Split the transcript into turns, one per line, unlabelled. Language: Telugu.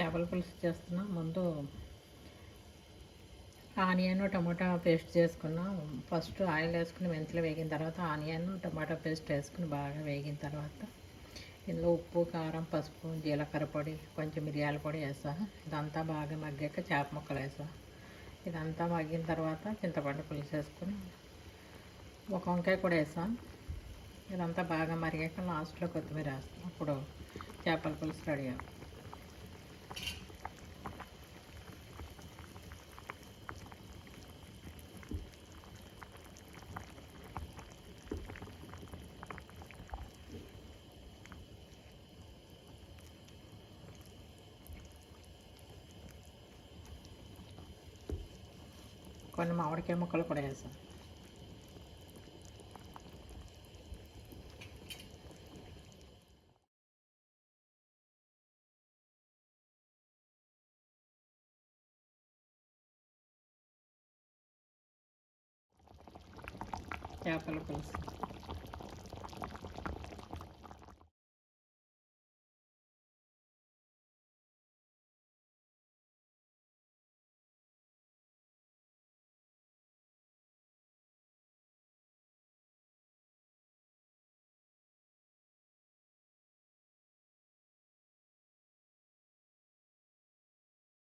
చేపల పులుసు చేస్తున్నా. ముందు ఆనియన్ టమాటా పేస్ట్ చేసుకున్నాం. ఫస్ట్ ఆయిల్ వేసుకుని మెంతులు వేగిన తర్వాత ఆనియన్ టమాటా పేస్ట్ వేసుకుని బాగా వేగిన తర్వాత ఇందులో ఉప్పు కారం పసుపు జీలకర్ర పొడి కొంచెం మిరియాల పొడి వేసా. ఇదంతా బాగా మగ్గాక చేప ముక్కలు వేసా. ఇదంతా మగ్గిన తర్వాత చింతపండు పులుసు వేసుకుని ఒక వంకాయ కూడా వేసా. ఇదంతా బాగా మరిగాక లాస్ట్లో కొత్తిమీర వేస్తాం. అప్పుడు చేపల పులుసు రెడీ అవుతుంది. కొన్ని మామిడికాయ ముక్కలు కూడా వేసాం. చేపల పులుసు